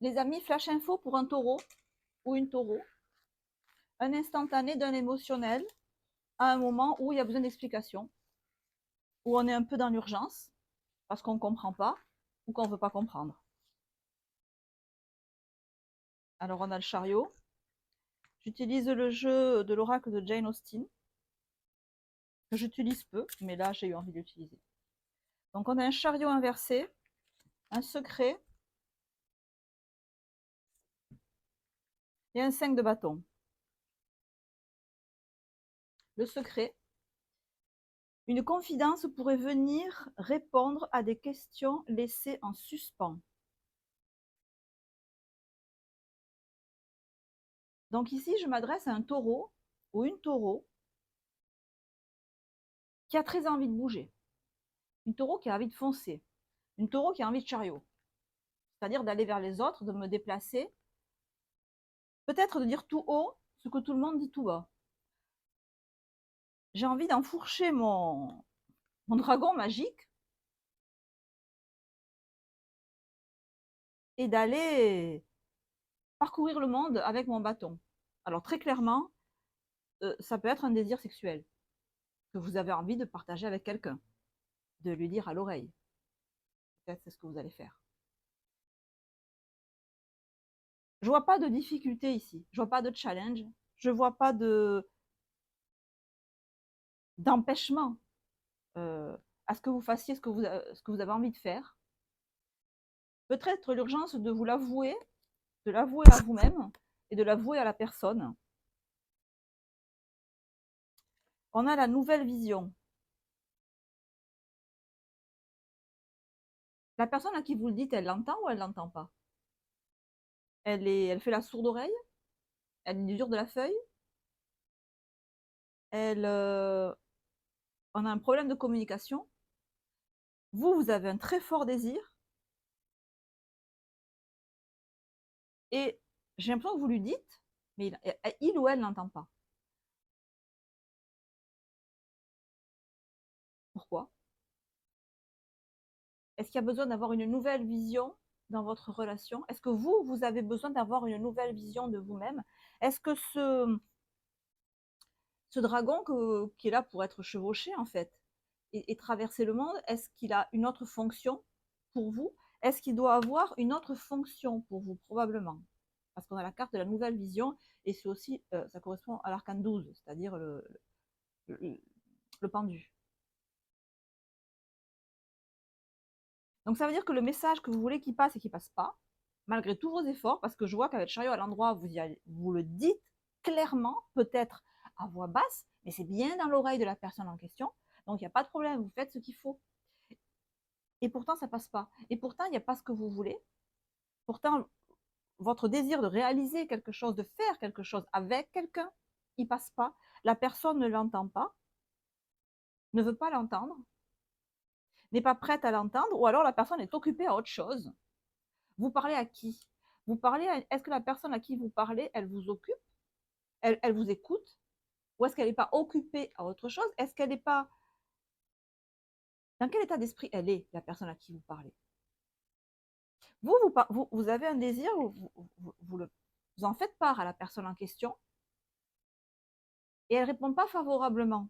Les amis, flash info pour un taureau ou une taureau. Un instantané d'un émotionnel à un moment où il y a besoin d'explication, où on est un peu dans l'urgence parce qu'on ne comprend pas ou qu'on ne veut pas comprendre. Alors on a le chariot. J'utilise le jeu de l'oracle de Jane Austen, que j'utilise peu, mais là j'ai eu envie d'utiliser. Donc on a un chariot inversé, un secret et un 5 de bâton. Le secret, une confidence pourrait venir répondre à des questions laissées en suspens. Donc ici, je m'adresse à un taureau ou une taureau qui a très envie de bouger. Une taureau qui a envie de foncer. Une taureau qui a envie de chariot. C'est-à-dire d'aller vers les autres, de me déplacer. Peut-être de dire tout haut ce que tout le monde dit tout bas. J'ai envie d'enfourcher mon dragon magique et d'aller parcourir le monde avec mon bâton. Alors très clairement, ça peut être un désir sexuel que vous avez envie de partager avec quelqu'un, de lui dire à l'oreille. Peut-être c'est ce que vous allez faire. Je vois pas de difficulté ici. Je vois pas de challenge. Je vois pas d'empêchement à ce que vous fassiez ce que vous avez envie de faire. Peut-être l'urgence de vous l'avouer, de l'avouer à vous-même et de l'avouer à la personne. On a la nouvelle vision. La personne à qui vous le dites, elle l'entend ou elle l'entend pas? Elle fait la sourde oreille? Elle est dure de la feuille? On a un problème de communication. Vous avez un très fort désir et j'ai l'impression que vous lui dites, mais il ou elle n'entend pas. Pourquoi? Est-ce qu'il y a besoin d'avoir une nouvelle vision dans votre relation? Est-ce que vous avez besoin d'avoir une nouvelle vision de vous-même? Est-ce que ce dragon qui est là pour être chevauché, en fait, et traverser le monde, est-ce qu'il a une autre fonction pour vous? Est-ce qu'il doit avoir une autre fonction pour vous? Probablement. Parce qu'on a la carte de la nouvelle vision, et c'est aussi, ça correspond à l'arcane 12, c'est-à-dire le, le pendu. Donc ça veut dire que le message que vous voulez qu'il passe et qu'il passe pas, malgré tous vos efforts, parce que je vois qu'avec chariot à l'endroit, vous le dites clairement, peut-être à voix basse, mais c'est bien dans l'oreille de la personne en question, donc il n'y a pas de problème, vous faites ce qu'il faut. Et pourtant, ça passe pas. Et pourtant, il n'y a pas ce que vous voulez. Pourtant, votre désir de réaliser quelque chose, de faire quelque chose avec quelqu'un, il passe pas. La personne ne l'entend pas, ne veut pas l'entendre, n'est pas prête à l'entendre, ou alors la personne est occupée à autre chose. Vous parlez à qui? Vous parlez à... Est-ce que la personne à qui vous parlez, elle vous occupe? Elle vous écoute? Ou est-ce qu'elle n'est pas occupée à autre chose? Est-ce qu'elle n'est pas... Dans quel état d'esprit elle est, la personne à qui vous parlez? Vous avez un désir, vous en faites part à la personne en question, et elle ne répond pas favorablement.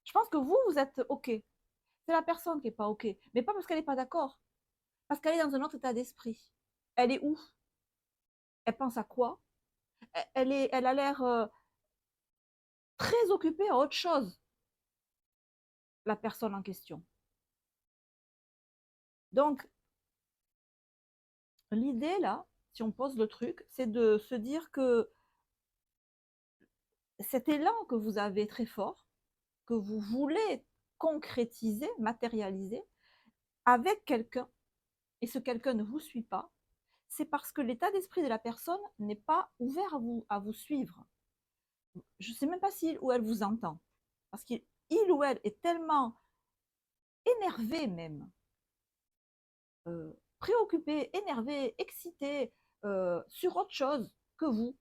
Je pense que vous êtes OK. C'est la personne qui n'est pas OK. Mais pas parce qu'elle n'est pas d'accord, parce qu'elle est dans un autre état d'esprit. Elle est où? Elle pense à quoi? Elle a l'air très occupée à autre chose, la personne en question. Donc, l'idée, là, si on pose le truc, c'est de se dire que cet élan que vous avez très fort, que vous voulez concrétiser, matérialiser, avec quelqu'un, et ce quelqu'un ne vous suit pas, c'est parce que l'état d'esprit de la personne n'est pas ouvert à vous suivre. Je ne sais même pas s'il ou elle vous entend. Parce qu'il ou elle est tellement énervé même, préoccupé, énervé, excité sur autre chose que vous.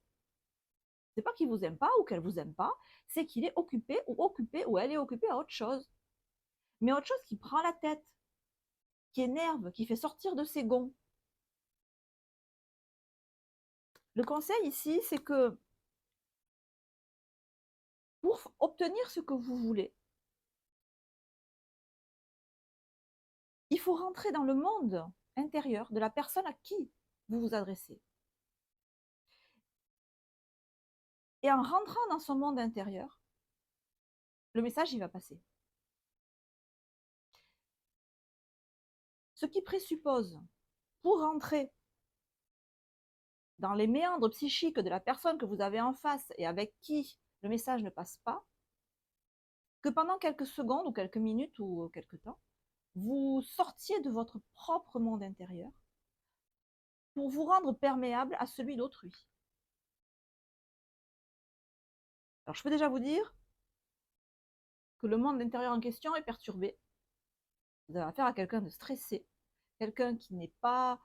C'est pas qu'il vous aime pas ou qu'elle vous aime pas, c'est qu'il est occupé ou elle est occupée à autre chose. Mais autre chose qui prend la tête, qui énerve, qui fait sortir de ses gonds. Le conseil ici, c'est que pour obtenir ce que vous voulez, il faut rentrer dans le monde intérieur de la personne à qui vous vous adressez. Et en rentrant dans son monde intérieur, le message, il va passer. Ce qui présuppose, pour rentrer dans les méandres psychiques de la personne que vous avez en face et avec qui le message ne passe pas, que pendant quelques secondes ou quelques minutes ou quelques temps, vous sortiez de votre propre monde intérieur pour vous rendre perméable à celui d'autrui. Alors, je peux déjà vous dire que le monde intérieur en question est perturbé. Vous avez affaire à quelqu'un de stressé, quelqu'un qui n'est pas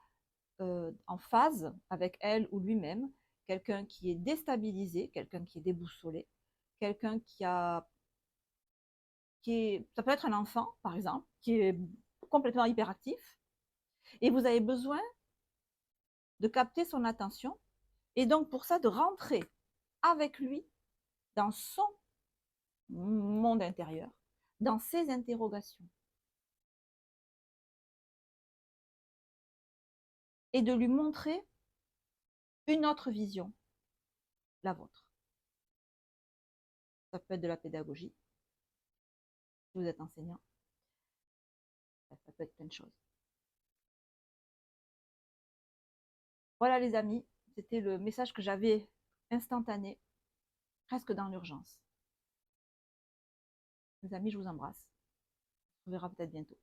en phase avec elle ou lui-même, quelqu'un qui est déstabilisé, quelqu'un qui est déboussolé, quelqu'un ça peut être un enfant, par exemple, qui est complètement hyperactif, et vous avez besoin de capter son attention, et donc pour ça, de rentrer avec lui dans son monde intérieur, dans ses interrogations, et de lui montrer une autre vision, la vôtre. Ça peut être de la pédagogie, si vous êtes enseignant, ça peut être plein de choses. Voilà les amis, c'était le message que j'avais instantané, presque dans l'urgence. Les amis, je vous embrasse. On se verra peut-être bientôt.